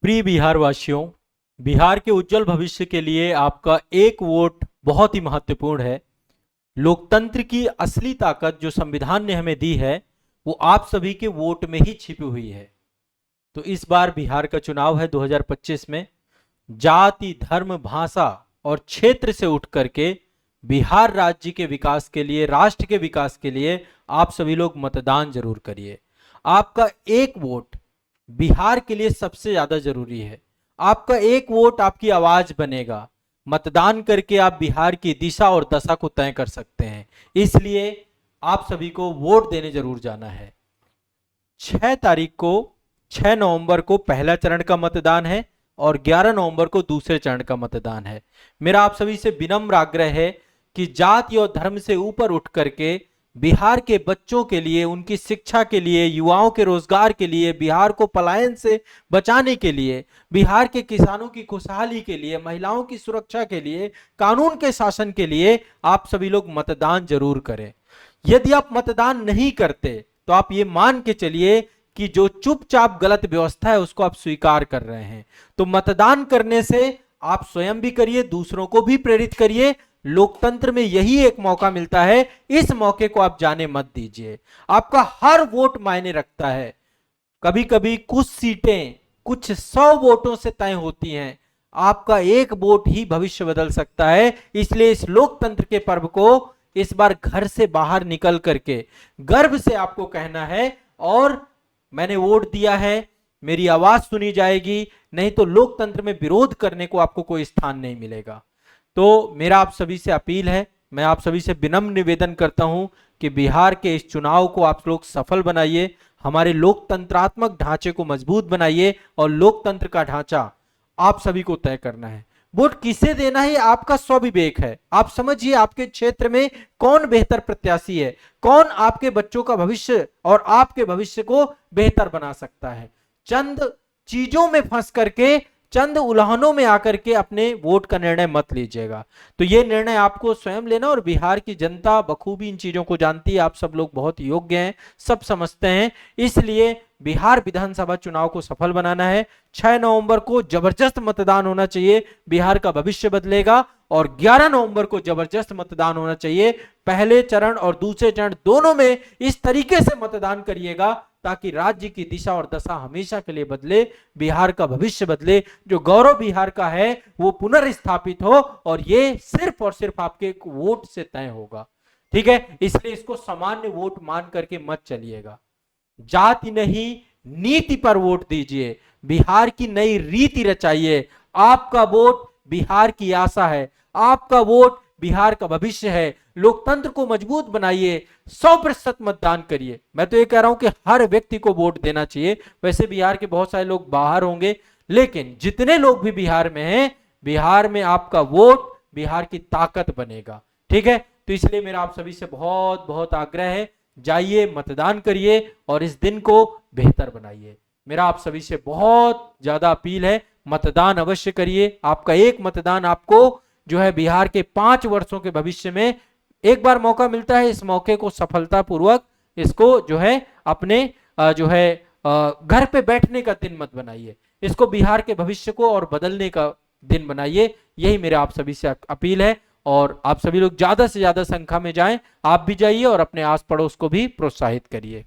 प्रिय बिहार वासियों, बिहार के उज्जवल भविष्य के लिए आपका एक वोट बहुत ही महत्वपूर्ण है। लोकतंत्र की असली ताकत जो संविधान ने हमें दी है वो आप सभी के वोट में ही छिपी हुई है। तो इस बार बिहार का चुनाव है 2025 में। जाति, धर्म, भाषा और क्षेत्र से उठ करके बिहार राज्य के विकास के लिए, राष्ट्र के विकास के लिए आप सभी लोग मतदान जरूर करिए। आपका एक वोट बिहार के लिए सबसे ज्यादा जरूरी है। आपका एक वोट आपकी आवाज बनेगा। मतदान करके आप बिहार की दिशा और दशा को तय कर सकते हैं। इसलिए आप सभी को वोट देने जरूर जाना है। 6 नवंबर को पहला चरण का मतदान है और 11 नवंबर को दूसरे चरण का मतदान है। मेरा आप सभी से विनम्र आग्रह है कि जाति और धर्म से ऊपर उठ करके बिहार के बच्चों के लिए, उनकी शिक्षा के लिए, युवाओं के रोजगार के लिए, बिहार को पलायन से बचाने के लिए, बिहार के किसानों की खुशहाली के लिए, महिलाओं की सुरक्षा के लिए, कानून के शासन के लिए आप सभी लोग मतदान जरूर करें। यदि आप मतदान नहीं करते तो आप ये मान के चलिए कि जो चुपचाप गलत व्यवस्था है उसको आप स्वीकार कर रहे हैं। तो मतदान करने से आप स्वयं भी करिए, दूसरों को भी प्रेरित करिए। लोकतंत्र में यही एक मौका मिलता है, इस मौके को आप जाने मत दीजिए। आपका हर वोट मायने रखता है। कभी कभी कुछ सीटें कुछ 100 वोटों से तय होती हैं। आपका एक वोट ही भविष्य बदल सकता है। इसलिए इस लोकतंत्र के पर्व को इस बार घर से बाहर निकल करके गर्व से आपको कहना है, और मैंने वोट दिया है, मेरी आवाज सुनी जाएगी, नहीं तो लोकतंत्र में विरोध करने को आपको कोई स्थान नहीं मिलेगा। तो मेरा आप सभी से अपील है, मैं आप सभी से विनम्र निवेदन करता हूं कि बिहार के इस चुनाव को आप लोग सफल बनाइए, हमारे लोकतंत्रात्मक ढांचे को मजबूत बनाइए, और लोकतंत्र का ढांचा आप सभी को तय करना है। वोट किसे देना है आपका स्वविवेक है। आप समझिए आपके क्षेत्र में कौन बेहतर प्रत्याशी है, कौन आपके बच्चों का भविष्य और आपके भविष्य को बेहतर बना सकता है। चंद चीजों में फंस करके, चंद उल्हानों में आकर के अपने वोट का निर्णय मत लीजिएगा। तो यह निर्णय आपको स्वयं लेना, और बिहार की जनता बखूबी इन चीजों को जानती है। आप सब लोग बहुत योग्य हैं, सब समझते हैं। इसलिए बिहार विधानसभा चुनाव को सफल बनाना है। 6 नवंबर को जबरदस्त मतदान होना चाहिए, बिहार का भविष्य बदलेगा। और 11 नवंबर को जबरदस्त मतदान होना चाहिए। पहले चरण और दूसरे चरण दोनों में इस तरीके से मतदान करिएगा ताकि राज्य की दिशा और दशा हमेशा के लिए बदले, बिहार का भविष्य बदले, जो गौरव बिहार का है वो पुनर्स्थापित हो। और ये सिर्फ और सिर्फ आपके एक वोट से तय होगा, ठीक है। इसलिए इसको सामान्य वोट मान करके मत चलिएगा। जाति नहीं, नीति पर वोट दीजिए, बिहार की नई रीति रचाइए। आपका वोट बिहार की आशा है, आपका वोट बिहार का भविष्य है। लोकतंत्र को मजबूत बनाइए, 100% मतदान करिए। मैं तो ये कह रहा हूं कि हर व्यक्ति को वोट देना चाहिए। वैसे बिहार के बहुत सारे लोग बाहर होंगे, लेकिन जितने लोग भी बिहार में हैं, बिहार में आपका वोट बिहार की ताकत बनेगा, ठीक है। तो इसलिए मेरा आप सभी से बहुत बहुत आग्रह है, जाइए मतदान करिए और इस दिन को बेहतर बनाइए। मेरा आप सभी से बहुत ज्यादा अपील है, मतदान अवश्य करिए। आपका एक मतदान आपको जो है बिहार के 5 वर्षों के भविष्य में एक बार मौका मिलता है। इस मौके को सफलतापूर्वक इसको जो है अपने जो है घर पे बैठने का दिन मत बनाइए, इसको बिहार के भविष्य को और बदलने का दिन बनाइए। यही मेरे आप सभी से अपील है। और आप सभी लोग ज्यादा से ज्यादा संख्या में जाएं, आप भी जाइए और अपने आस पड़ोस को भी प्रोत्साहित करिए।